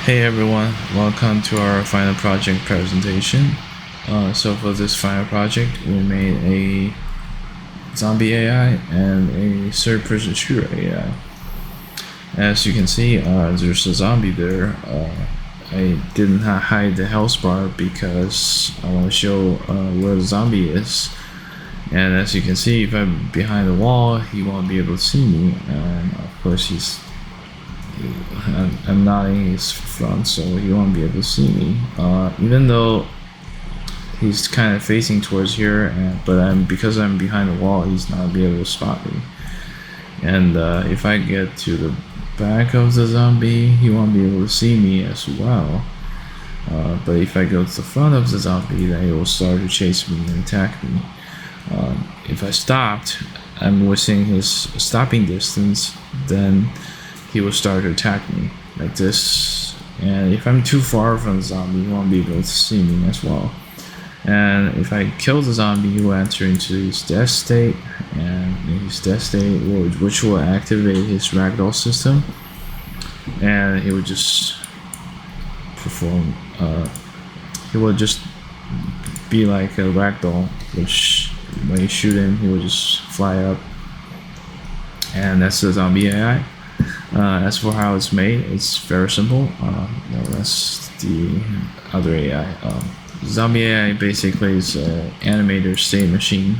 Hey everyone, welcome to our final project presentation. So for this final project, we made a zombie AI and a third-person shooter AI. As you can see, there's a zombie there. I didn't hide the health bar because I want to show where the zombie is. And as you can see, if I'm behind the wall, he won't be able to see me. And of course, I'm not in his front, so he won't be able to see me. Even though he's kind of facing towards here, but because I'm behind the wall, he's not be able to spot me. And if I get to the back of the zombie, he won't be able to see me as well. But if I go to the front of the zombie, then he will start to chase me and attack me. If I stopped, I'm within his stopping distance, then he will start to attack me like this. And if I'm too far from the zombie, he won't be able to see me as well. And if I kill the zombie, he will enter into his death state, and in his death state, which will activate his ragdoll system, and he will just perform. He will just be like a ragdoll, which when you shoot him, he will just fly up. And that's the zombie AI. As for how it's made, it's very simple. That's the other AI. Zombie AI basically is an animator state machine,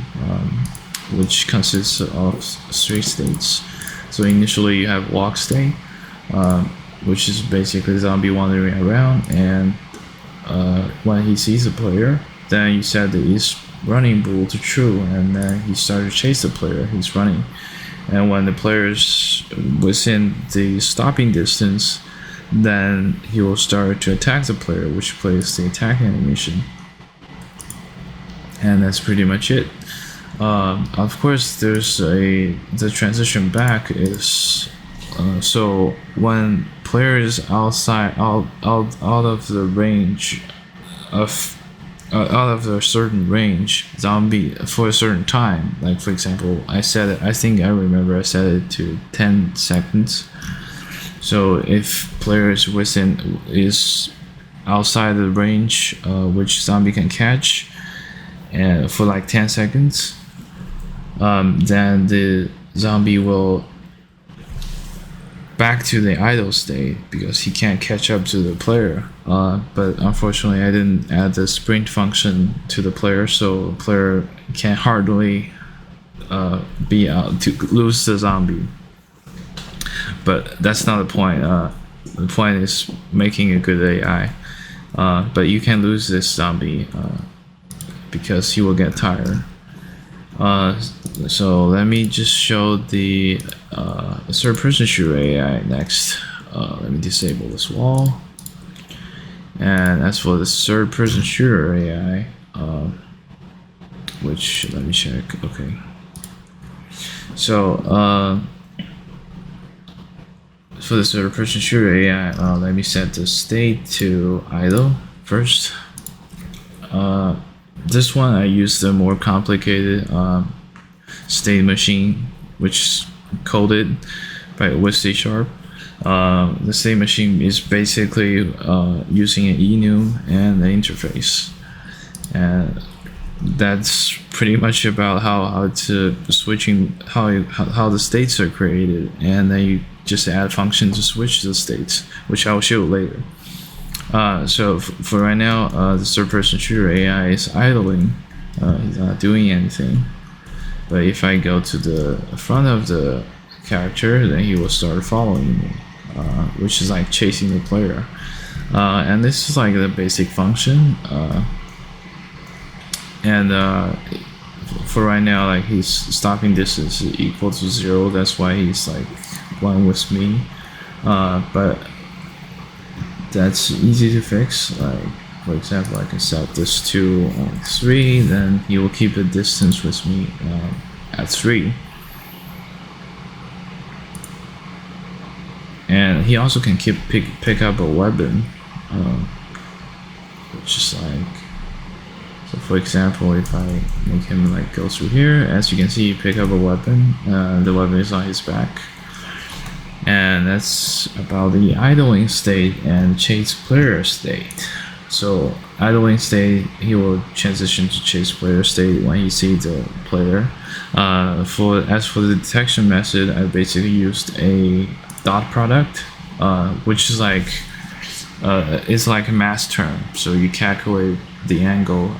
which consists of 3 states. So initially you have walk state, which is basically the zombie wandering around, and when he sees a player, then you set the is running rule to true, and then he starts to chase the player he's running. And when the player is within the stopping distance, then he will start to attack the player, which plays the attack animation. And that's pretty much it. Of course, there's the transition back is so when player is out of the range of out of a certain range zombie for a certain time, like for example, I set it, I think I remember I set it to 10 seconds. So if player is outside the range which zombie can catch, and for like 10 seconds, then the zombie will back to the idle state because he can't catch up to the player. But unfortunately, I didn't add the sprint function to the player, so the player can hardly be out to lose the zombie. But that's not the point. The point is making a good AI. But you can lose this zombie because he will get tired. So let me just show the third-person shooter AI next. Let me disable this wall. And as for the third-person shooter AI, which let me check. Okay. So for the third-person shooter AI, let me set the state to idle first. This one I used a more complicated state machine, which is coded with C#. The state machine is basically using an enum and an interface, and that's pretty much about how to switching how the states are created, and then you just add functions to switch the states, which I'll show later. So for right now, the third-person shooter AI is idling. He's not doing anything. But if I go to the front of the character, then he will start following me, which is like chasing the player. And this is like the basic function. And for right now, like his stopping distance is equal to 0. That's why he's like one with me. But that's easy to fix. Like for example, I can set this to 3, then he will keep a distance with me at 3. And he also can pick up a weapon, which is like, so for example, if I make him like go through here, as you can see, he pick up a weapon. The weapon is on his back. And that's about the idling state and chase player state. So idling state, he will transition to chase player state when he sees the player. As for the detection method, I basically used a dot product, which is like it's like a mass term. So you calculate the angle.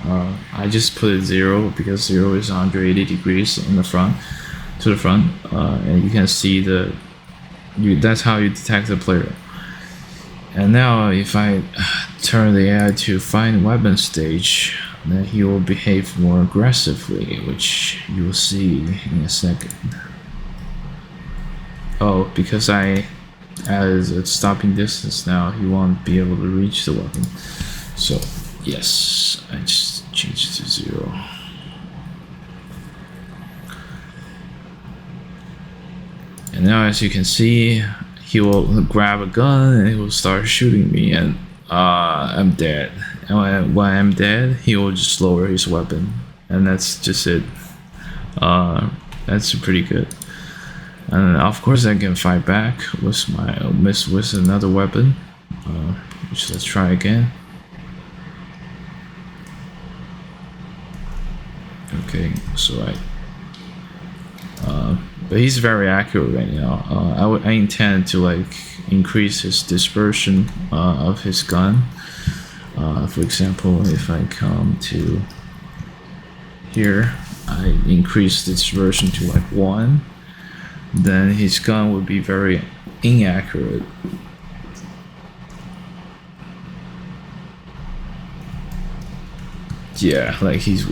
I just put it 0 because 0 is 180 degrees in the front to the front, and you can see that's how you detect the player. And now if I turn the AI to find weapon stage, then he will behave more aggressively, which you will see in a second. Oh, because I added a stopping distance now, he won't be able to reach the weapon. So yes, I just changed it to 0. And now as you can see, he will grab a gun and he will start shooting me, and I'm dead. And when I'm dead, he will just lower his weapon, and that's just it. That's pretty good. And of course I can fight back with with another weapon, which let's try again. Okay, so but he's very accurate right now. I intend to like increase his dispersion of his gun. For example, if I come to here, I increase the dispersion to like 1, then his gun would be very inaccurate. Yeah, like he's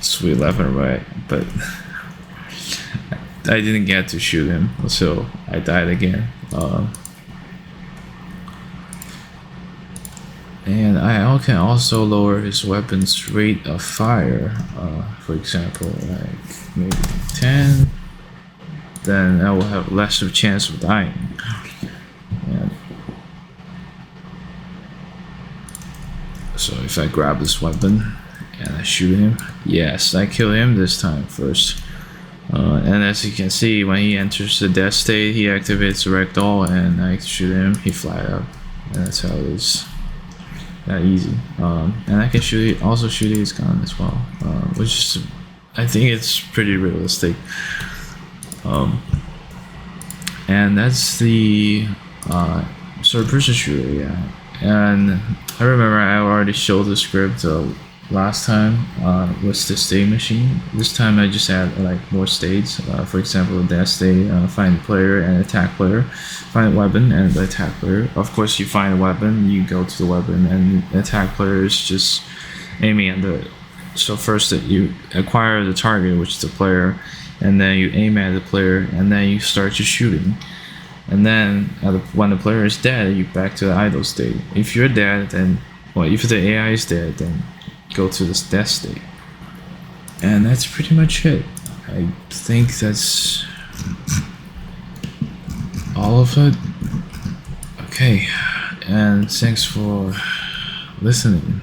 sweet left and right, but I didn't get to shoot him, so I died again. And I can also lower his weapon's rate of fire. For example, like maybe 10. Then I will have less of a chance of dying. And so if I grab this weapon and I shoot him, yes, I kill him this time first. And as you can see, when he enters the death state, he activates the ragdoll, and I shoot him, he fly up. And that's how it is. That easy. And I can also shoot his gun as well, which is, I think it's pretty realistic. And that's the third-person shooter, yeah. And I remember I already showed the script last time with the state machine. This time I just add like more states. For example, death state, find player and attack player, find weapon and attack player. Of course, you find a weapon, you go to the weapon, and attack player is just aiming at the. So first that you acquire the target, which is the player, and then you aim at the player, and then you start your shooting. And then when the player is dead, you back to the idle state. If you're dead, then if the AI is dead, then go to this death state. And that's pretty much it. I think that's all of it. Okay, and thanks for listening.